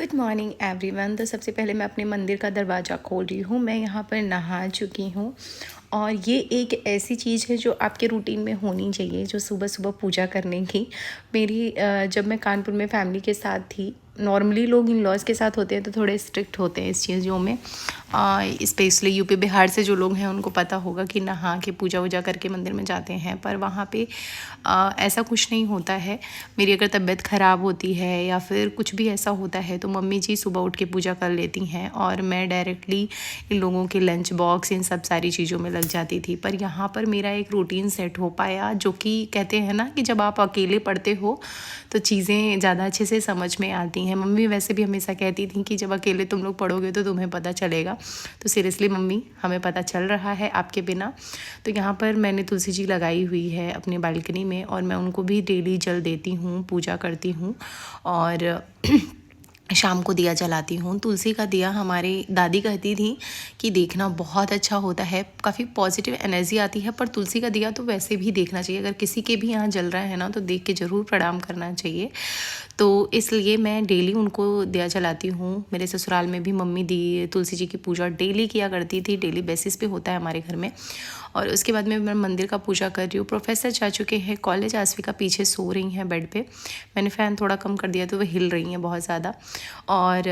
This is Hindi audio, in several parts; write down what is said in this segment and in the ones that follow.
Good morning everyone. तो सबसे पहले मैं अपने मंदिर का दरवाज़ा खोल रही हूँ। मैं यहाँ पर नहा चुकी हूँ और ये एक ऐसी चीज़ है जो आपके रूटीन में होनी चाहिए, जो सुबह सुबह पूजा करने की। जब मैं कानपुर में फैमिली के साथ थी, नॉर्मली लोग इन लॉज के साथ होते हैं तो थोड़े स्ट्रिक्ट होते हैं इस चीज़ों में। स्पेशली यूपी बिहार से जो लोग हैं उनको पता होगा कि नहा के पूजा वूजा करके मंदिर में जाते हैं, पर वहाँ पे ऐसा कुछ नहीं होता है। मेरी अगर तबीयत ख़राब होती है या फिर कुछ भी ऐसा होता है तो मम्मी जी सुबह उठ के पूजा कर लेती हैं और मैं डायरेक्टली इन लोगों के लंच बॉक्स इन सब सारी चीज़ों में लग जाती थी। पर यहाँ पर मेरा एक रूटीन सेट हो पाया, जो कि कहते हैं ना कि जब आप अकेले पढ़ते हो तो चीज़ें ज़्यादा अच्छे से समझ में आती हैं। मम्मी वैसे भी हमेशा कहती थी कि जब अकेले तुम लोग पढ़ोगे तो तुम्हें पता चलेगा। तो सीरियसली मम्मी, हमें पता चल रहा है आपके बिना। तो यहाँ पर मैंने तुलसी जी लगाई हुई है अपनी बालकनी में और मैं उनको भी डेली जल देती हूँ, पूजा करती हूँ और शाम को दिया जलाती हूँ। तुलसी का दिया हमारी दादी कहती थी कि देखना बहुत अच्छा होता है, काफ़ी पॉजिटिव एनर्जी आती है। पर तुलसी का दिया तो वैसे भी देखना चाहिए, अगर किसी के भी यहाँ जल रहा है ना तो देख के ज़रूर प्रणाम करना चाहिए। तो इसलिए मैं डेली उनको दिया जलाती हूँ। मेरे ससुराल में भी मम्मी दी तुलसी जी की पूजा डेली किया करती थी, डेली बेसिस पे होता है हमारे घर में। और उसके बाद में मैं मंदिर का पूजा कर रही हूँ। प्रोफेसर जा चुके हैं कॉलेज, आसविका पीछे सो रही हैं बेड पे। मैंने फ़ैन थोड़ा कम कर दिया तो वो हिल रही हैं बहुत ज़्यादा। और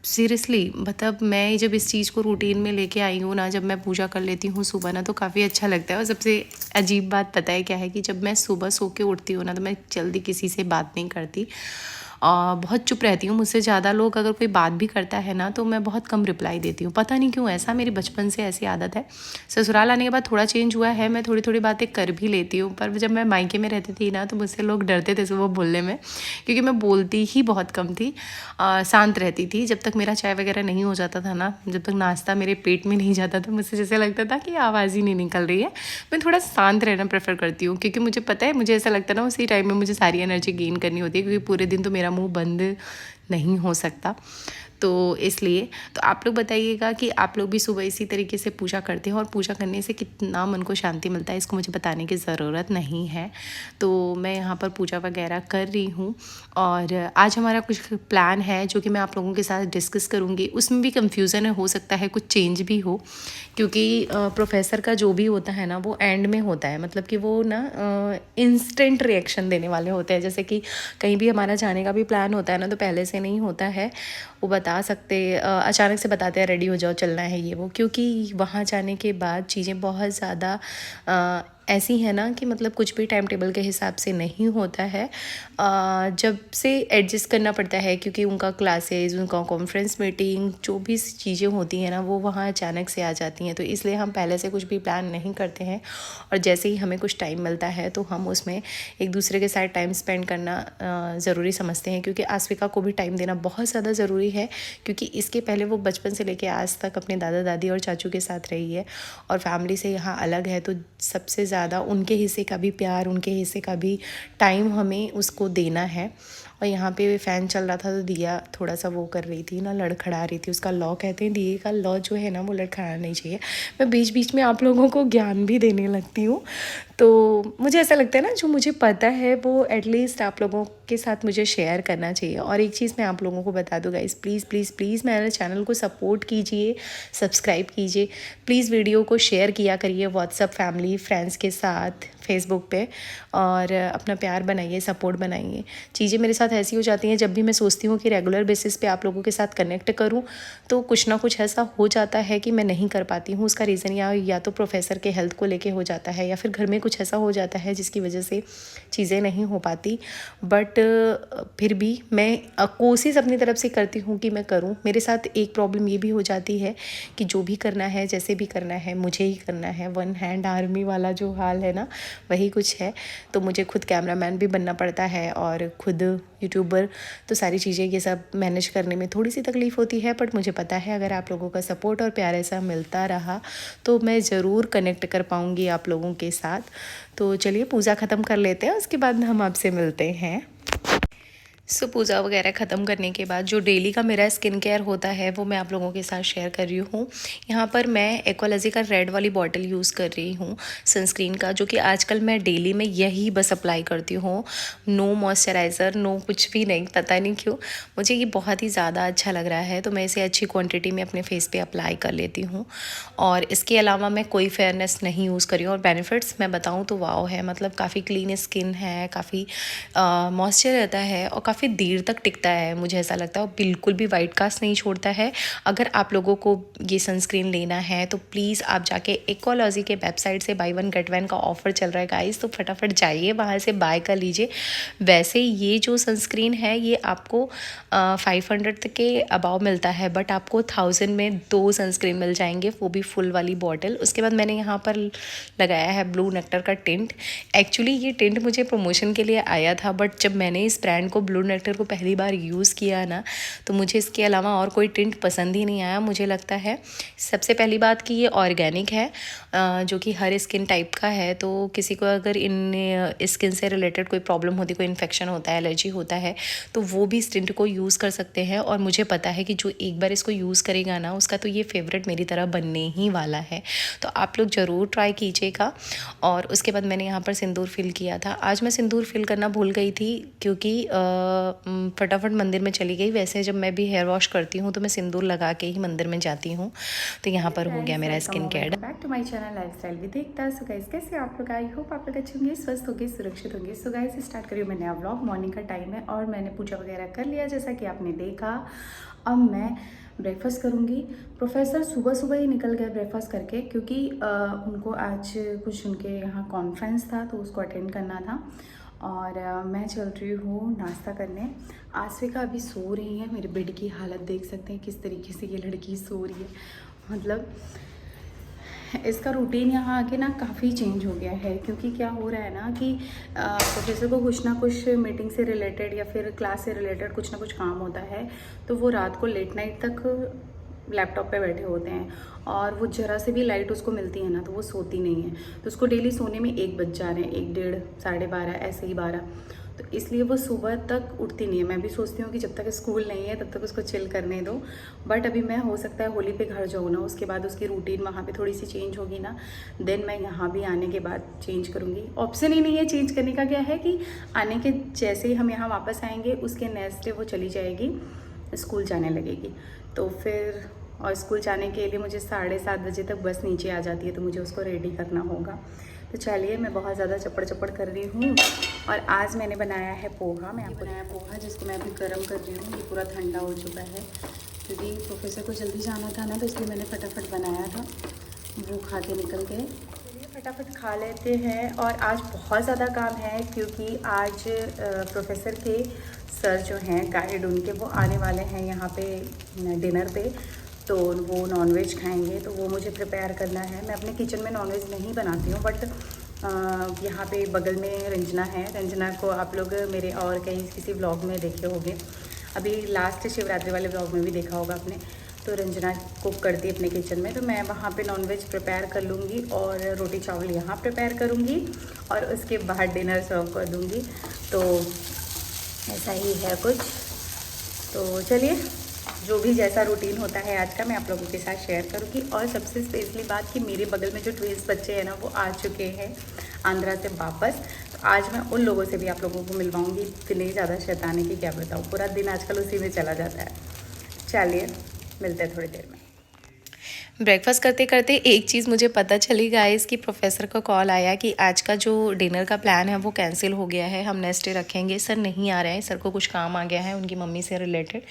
सीरियसली मतलब मैं जब इस चीज़ को रूटीन में लेके आई हूँ ना, जब मैं पूजा कर लेती हूँ सुबह ना, तो काफ़ी अच्छा लगता है। और सबसे अजीब बात पता है क्या है कि जब मैं सुबह सो के उठती हूँ ना तो मैं जल्दी किसी से बात नहीं करती, बहुत चुप रहती हूँ। मुझसे ज़्यादा लोग अगर कोई बात भी करता है ना तो मैं बहुत कम रिप्लाई देती हूँ। पता नहीं क्यों, ऐसा मेरी बचपन से ऐसी आदत है। ससुराल आने के बाद थोड़ा चेंज हुआ है, मैं थोड़ी थोड़ी बातें कर भी लेती हूँ। पर जब मैं मायके में रहती थी ना तो मुझसे लोग डरते थे सुबह बोलने में, क्योंकि मैं बोलती ही बहुत कम थी, शांत रहती थी। जब तक मेरा चाय वगैरह नहीं हो जाता था ना, जब तक नाश्ता मेरे पेट में नहीं जाता था, मुझसे जैसे लगता था कि आवाज़ ही नहीं निकल रही है। मैं थोड़ा शांत रहना प्रेफर करती हूँ, क्योंकि मुझे पता है, मुझे ऐसा लगता है ना उसी टाइम में मुझे सारी एनर्जी गेन करनी होती है, क्योंकि पूरे दिन तो मेरा मुंह बंद नहीं हो सकता। तो इसलिए तो आप लोग बताइएगा कि आप लोग भी सुबह इसी तरीके से पूजा करते हैं और पूजा करने से कितना मन को शांति मिलता है, इसको मुझे बताने की ज़रूरत नहीं है। तो मैं यहाँ पर पूजा वगैरह कर रही हूँ और आज हमारा कुछ प्लान है जो कि मैं आप लोगों के साथ डिस्कस करूँगी। उसमें भी कन्फ्यूज़न है, हो सकता है कुछ चेंज भी हो, क्योंकि प्रोफेसर का जो भी होता है ना वो एंड में होता है। मतलब कि वो ना इंस्टेंट रिएक्शन देने वाले होते हैं। जैसे कि कहीं भी हमारा जाने का भी प्लान होता है ना तो पहले से नहीं होता है, वो बता सकते अचानक से बताते हैं रेडी हो जाओ चलना है ये वो। क्योंकि वहाँ जाने के बाद चीज़ें बहुत ज़्यादा ऐसी है ना कि मतलब कुछ भी टाइम टेबल के हिसाब से नहीं होता है। जब से एडजस्ट करना पड़ता है, क्योंकि उनका क्लासेस, उनका कॉन्फ्रेंस मीटिंग, जो भी चीज़ें होती हैं ना वो वहाँ अचानक से आ जाती हैं। तो इसलिए हम पहले से कुछ भी प्लान नहीं करते हैं और जैसे ही हमें कुछ टाइम मिलता है तो हम उसमें एक दूसरे के साथ टाइम स्पेंड करना ज़रूरी समझते हैं। क्योंकि आसविका को भी टाइम देना बहुत ज़्यादा ज़रूरी है, क्योंकि इसके पहले वो बचपन से लेके आज तक अपने दादा दादी और चाचू के साथ रही है और फैमिली से यहाँ अलग है। तो सबसे ज़्यादा उनके हिस्से का भी प्यार, उनके हिस्से का भी टाइम हमें उसको देना है। और यहाँ पे फ़ैन चल रहा था तो दिया थोड़ा सा वो कर रही थी ना, लड़खड़ा रही थी। उसका लॉ कहते हैं, दिए का लॉ जो है ना वो लड़खड़ाना नहीं चाहिए। मैं बीच बीच में आप लोगों को ज्ञान भी देने लगती हूँ, तो मुझे ऐसा लगता है ना जो मुझे पता है वो एटलीस्ट आप लोगों के साथ मुझे शेयर करना चाहिए। और एक चीज़ मैं आप लोगों को बता दूँ गाइस, प्लीज़ प्लीज़ प्लीज़ मेरे चैनल को सपोर्ट कीजिए, सब्सक्राइब कीजिए, प्लीज़ वीडियो को शेयर किया करिए व्हाट्सअप फैमिली फ्रेंड्स के साथ, फेसबुक पे, और अपना प्यार बनाइए, सपोर्ट बनाइए। चीज़ें मेरे साथ ऐसी हो जाती हैं, जब भी मैं सोचती हूँ कि रेगुलर बेसिस पे आप लोगों के साथ कनेक्ट करूँ तो कुछ ना कुछ ऐसा हो जाता है कि मैं नहीं कर पाती हूँ। उसका रीज़न या तो प्रोफेसर के हेल्थ को लेके हो जाता है या फिर घर में कुछ ऐसा हो जाता है जिसकी वजह से चीज़ें नहीं हो पाती। बट फिर भी मैं कोशिश अपनी तरफ से करती हूँ कि मैं करूँ। मेरे साथ एक प्रॉब्लम ये भी हो जाती है कि जो भी करना है, जैसे भी करना है, मुझे ही करना है। वन हैंड आर्मी वाला जो हाल है ना वही कुछ है। तो मुझे खुद कैमरामैन भी बनना पड़ता है और खुद यूट्यूबर, तो सारी चीज़ें ये सब मैनेज करने में थोड़ी सी तकलीफ़ होती है। बट मुझे पता है अगर आप लोगों का सपोर्ट और प्यार ऐसा मिलता रहा तो मैं ज़रूर कनेक्ट कर पाऊँगी आप लोगों के साथ। तो चलिए पूजा ख़त्म कर लेते हैं, उसके बाद हम आपसे मिलते हैं। सो पूजा वगैरह ख़त्म करने के बाद जो डेली का मेरा स्किन केयर होता है वो मैं आप लोगों के साथ शेयर कर रही हूँ। यहाँ पर मैं एक्वालॉजी का रेड वाली बॉटल यूज़ कर रही हूँ सनस्क्रीन का, जो कि आजकल मैं डेली में यही बस अप्लाई करती हूँ। नो मॉइस्चराइज़र, नो कुछ भी नहीं, पता नहीं क्यों मुझे ये बहुत ही ज़्यादा अच्छा लग रहा है, तो मैं इसे अच्छी क्वान्टिटी में अपने फेस पर अप्लाई कर लेती हूँ। और इसके अलावा मैं कोई फेयरनेस नहीं यूज़ करी हूँ। और बेनिफिट्स मैं बताऊँ तो वाओ है, मतलब काफ़ी क्लीन स्किन है, काफ़ी मॉइस्चर रहता है और काफ़ी देर तक टिकता है, मुझे ऐसा लगता है। और बिल्कुल भी वाइट कास्ट नहीं छोड़ता है। अगर आप लोगों को ये सनस्क्रीन लेना है तो प्लीज़ आप जाके एक्वालॉजी के वेबसाइट से बाई वन गेट वन का ऑफ़र चल रहा है गाइस, तो फटाफट जाइए वहाँ से बाय कर लीजिए। वैसे ये जो सनस्क्रीन है ये आपको 500 तक के अबाव मिलता है, बट आपको 1000 में 2 सनस्क्रीन मिल जाएंगे, वो भी फुल वाली बॉटल। उसके बाद मैंने यहाँ पर लगाया है ब्लू नेक्टर का टिंट। एक्चुअली ये टिंट मुझे प्रमोशन के लिए आया था, बट जब मैंने इस ब्रांड को ब्लू नेक्टर को पहली बार यूज़ किया ना, तो मुझे इसके अलावा और कोई टिंट पसंद ही नहीं आया। मुझे लगता है सबसे पहली बात कि ये ऑर्गेनिक है, जो कि हर स्किन टाइप का है। तो किसी को अगर इन स्किन से रिलेटेड कोई प्रॉब्लम होती, कोई इन्फेक्शन होता है, एलर्जी होता है, तो वो भी इस टिंट को यूज़ कर सकते हैं। और मुझे पता है कि जो एक बार इसको यूज़ करेगा ना, उसका तो ये फेवरेट मेरी तरह बनने ही वाला है। तो आप लोग ज़रूर ट्राई कीजिएगा। और उसके बाद मैंने यहाँ पर सिंदूर फिल किया था। आज मैं सिंदूर फिल करना भूल गई थी, क्योंकि फटाफट मंदिर में चली गई। वैसे जब मैं भी हेयर वॉश करती हूँ तो मैं सिंदूर लगा के ही मंदिर में जाती हूँ। तो यहाँ पर हो गया मेरा skin care. Back to my channel lifestyle with Ekta. So guys, कैसे आप लोग? आई होप आप लोग अच्छे होंगे, स्वस्थ होंगे, सुरक्षित होंगे। सो गाइस, स्टार्ट करिए मैं नया व्लॉग। मॉर्निंग का टाइम है और मैंने पूजा वगैरह कर लिया, जैसा कि आपने देखा। अब मैं ब्रेकफास्ट करूँगी। प्रोफेसर सुबह सुबह ही निकल गए ब्रेकफास्ट करके, क्योंकि उनको आज कुछ उनके यहाँ कॉन्फ्रेंस था, तो उसको अटेंड करना था। और मैं चल रही हूँ नाश्ता करने। आस्विका अभी सो रही है। मेरे बेड की हालत देख सकते हैं किस तरीके से ये लड़की सो रही है। मतलब इसका रूटीन यहाँ आके ना काफ़ी चेंज हो गया है, क्योंकि क्या हो रहा है ना कि प्रोफेसर को कुछ ना कुछ मीटिंग से रिलेटेड या फिर क्लास से रिलेटेड कुछ ना कुछ काम होता है, तो वो रात को लेट नाइट तक लैपटॉप पे बैठे होते हैं। और वो ज़रा से भी लाइट उसको मिलती है ना, तो वो सोती नहीं है। तो उसको डेली सोने में 1 बज जा रहे हैं, 1, 1:30, 12:30, ऐसे ही 12। तो इसलिए वो सुबह तक उठती नहीं है। मैं भी सोचती हूँ कि जब तक स्कूल नहीं है तब तक उसको चिल करने दो, बट अभी मैं हो सकता है होली पे घर जाऊँ ना, उसके बाद उसकी रूटीन वहाँ पे थोड़ी सी चेंज होगी ना, देन मैं यहाँ भी आने के बाद चेंज करूँगी। ऑप्शन ही नहीं है चेंज करने का। क्या है कि आने के जैसे ही हम यहाँ वापस आएंगे, उसके नेक्स्ट डे वो चली जाएगी, स्कूल जाने लगेगी। तो फिर और स्कूल जाने के लिए मुझे 7:30 बजे तक बस नीचे आ जाती है, तो मुझे उसको रेडी करना होगा। तो चलिए, मैं बहुत ज़्यादा चपड़ चपड़ कर रही हूँ। और आज मैंने बनाया है पोहा। मैं आपको बनाया पोहा, जिसको मैं अभी गर्म कर रही हूँ। ये पूरा ठंडा हो चुका है, क्योंकि प्रोफेसर को जल्दी जाना था ना, तो इसलिए मैंने फटाफट बनाया था। वो खा के निकल गए। चलिए फटाफट खा लेते हैं। और आज बहुत ज़्यादा काम है, क्योंकि आज प्रोफेसर के सर जो हैं गाइड, उनके वो आने वाले हैं यहाँ पे डिनर पे। तो वो नॉनवेज खाएंगे, तो वो मुझे प्रिपेयर करना है। मैं अपने किचन में नॉनवेज नहीं बनाती हूँ, बट यहाँ पे बगल में रंजना है। रंजना को आप लोग मेरे और कहीं किसी व्लॉग में देखे होंगे, अभी लास्ट शिवरात्रि वाले व्लॉग में भी देखा होगा आपने। तो रंजना कुक करती है अपने किचन में, तो मैं वहाँ पे नॉनवेज प्रिपेयर कर लूँगी और रोटी चावल यहाँ प्रिपेयर करूँगी, और उसके बाद डिनर सर्व कर दूँगी। तो ऐसा ही है कुछ। तो चलिए, जो भी जैसा रूटीन होता है आज का, मैं आप लोगों के साथ शेयर करूँगी। और सबसे स्पेशली बात कि मेरे बगल में जो ट्विंस बच्चे हैं ना, वो आ चुके हैं आंध्रा से वापस। तो आज मैं उन लोगों से भी आप लोगों को मिलवाऊँगी। इतने ज़्यादा शैतानी की क्या बताऊँ, पूरा दिन आजकल उसी में चला जाता है। चलिए, मिलते हैं थोड़ी देर में। ब्रेकफास्ट करते करते एक चीज़ मुझे पता चली गाइस, कि प्रोफेसर का कॉल आया कि आज का जो डिनर का प्लान है वो कैंसिल हो गया है, हम नेक्स्ट डे रखेंगे। सर नहीं आ रहे हैं, सर को कुछ काम आ गया है उनकी मम्मी से रिलेटेड।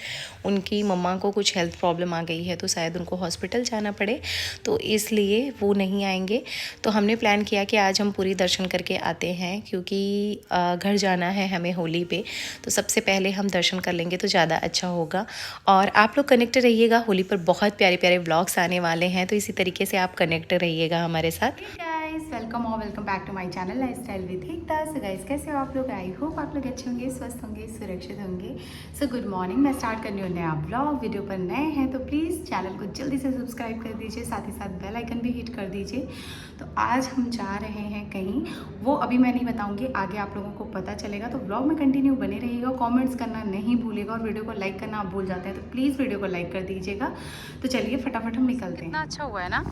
उनकी मम्मा को कुछ हेल्थ प्रॉब्लम आ गई है, तो शायद उनको हॉस्पिटल जाना पड़े, तो इसलिए वो नहीं आएंगे। तो हमने प्लान किया कि आज हम पूरी दर्शन करके आते हैं, क्योंकि घर जाना है हमें होली पे। तो सबसे पहले हम दर्शन कर लेंगे तो ज़्यादा अच्छा होगा। और आप लोग कनेक्ट रहिएगा, होली पर बहुत प्यारे प्यारे व्लॉग्स आने वाले हैं, तो इसी तरीके से आप कनेक्ट रहिएगा हमारे साथ। गाइस, वेलकम और welcome back to my channel lifestyle with Ekta. So guys, कैसे हो आप लोग? आई होप आप लोग अच्छे होंगे, स्वस्थ होंगे, सुरक्षित होंगे। So good morning. मैं स्टार्ट करने हूँ नया ब्लॉग। वीडियो पर नए हैं तो प्लीज़ चैनल को जल्दी से सब्सक्राइब कर दीजिए, साथ ही साथ बेल आइकन भी हिट कर दीजिए। तो आज हम जा रहे हैं कहीं, वो अभी मैं नहीं बताऊँगी, आगे आप लोगों को पता चलेगा। तो ब्लॉग में कंटिन्यू बने रहिएगा, कॉमेंट्स करना नहीं भूलिएगा और वीडियो को लाइक करना आप भूल जाते हैं तो प्लीज़ वीडियो को लाइक कर दीजिएगा। तो चलिए फटाफट हम निकलते हैं। कितना अच्छा हुआ है ना।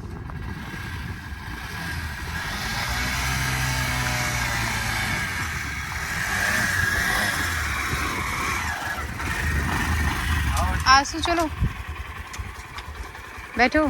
आसू चलो बैठो।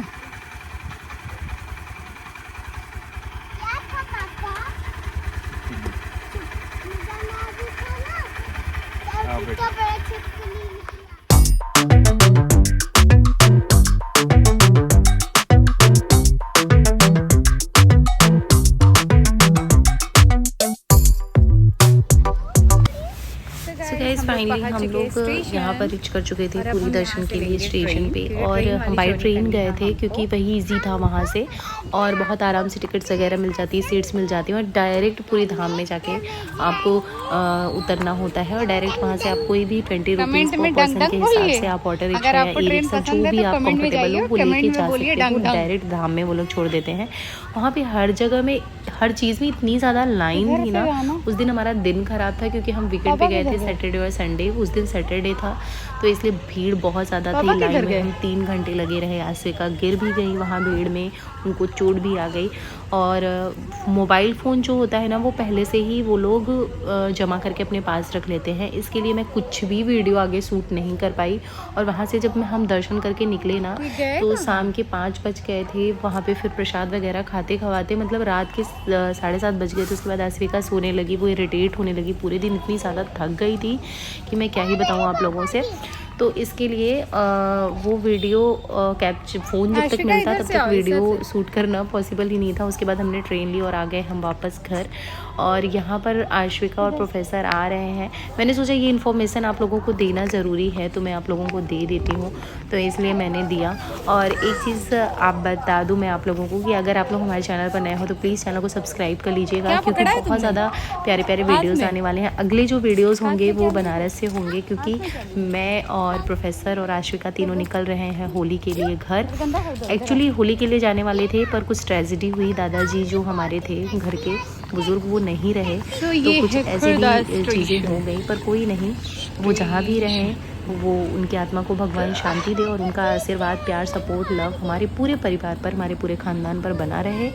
फाइनली हम लोग यहाँ पर रीच कर चुके थे पूरी दर्शन के लिए स्टेशन पे, और हम बाई ट्रेन गए थे क्योंकि वही ईजी था वहाँ से, और बहुत आराम से टिकट्स वगैरह मिल जाती है, सीट्स मिल जाती हैं, और डायरेक्ट पूरी धाम में जाके आपको उतरना होता है। और डायरेक्ट वहाँ से आप कोई भी 20 रुपीज़ पर पर्सन के हिसाब से आप ऑटो रिक्शा या ई रिक्शा जो भी आप कंफर्टेबल हो वो लेके जा सकते हो। डायरेक्ट धाम में वो लोग छोड़ देते हैं। वहाँ पे हर जगह में हर चीज़ में इतनी ज़्यादा लाइन थी ना। उस दिन हमारा दिन ख़राब था क्योंकि हम वीकेंड पे गए थे, सैटरडे और संडे। उस दिन सैटरडे था तो इसलिए भीड़ बहुत ज़्यादा थी। लाइन में हम 3 घंटे लगे रहे। आश्विका गिर भी गई वहाँ भीड़ में, उनको चोट भी आ गई। और मोबाइल फ़ोन जो होता है ना वो पहले से ही वो लोग जमा करके अपने पास रख लेते हैं, इसके लिए मैं कुछ भी वीडियो आगे शूट नहीं कर पाई। और वहाँ से जब हम दर्शन करके निकले ना तो शाम के 5 बज गए थे। वहाँ पे फिर प्रसाद वगैरह खाते खवाते मतलब रात के 7:30 बज गए थे। उसके बाद आश्विका सोने लगी, वो इरिटेट होने लगी। पूरे दिन इतनी ज़्यादा थक गई थी कि मैं क्या ही बताऊँ आप लोगों से। तो इसके लिए वो वीडियो कैप्चर फ़ोन जब तक मिलता तब तक वीडियो शूट करना पॉसिबल ही नहीं था। उसके बाद हमने ट्रेन ली और आ गए हम वापस घर। और यहाँ पर आश्विका और प्रोफेसर आ रहे हैं। मैंने सोचा ये इन्फॉर्मेशन आप लोगों को देना ज़रूरी है तो मैं आप लोगों को दे देती हूँ, तो इसलिए मैंने दिया। और एक चीज़ आप बता दूँ मैं आप लोगों को कि अगर आप लोग हमारे चैनल पर नए हो तो प्लीज़ चैनल को सब्सक्राइब कर लीजिएगा, क्योंकि बहुत ज़्यादा प्यारे प्यारे वीडियोज़ आने वाले हैं। अगले जो वीडियोज़ होंगे वो बनारस से होंगे, क्योंकि मैं और प्रोफेसर और आश्विका तीनों निकल रहे हैं होली के लिए घर। एक्चुअली होली के लिए जाने वाले थे पर कुछ ट्रेजिडी हुई। दादाजी जो हमारे थे घर के बुज़ुर्ग वो नहीं रहे, तो कुछ ऐसी भी चीज़ें हो गई। पर कोई नहीं, वो जहाँ भी रहें वो उनकी आत्मा को भगवान शांति दे और उनका आशीर्वाद, प्यार, सपोर्ट, लव हमारे पूरे परिवार पर, हमारे पूरे ख़ानदान पर बना रहे।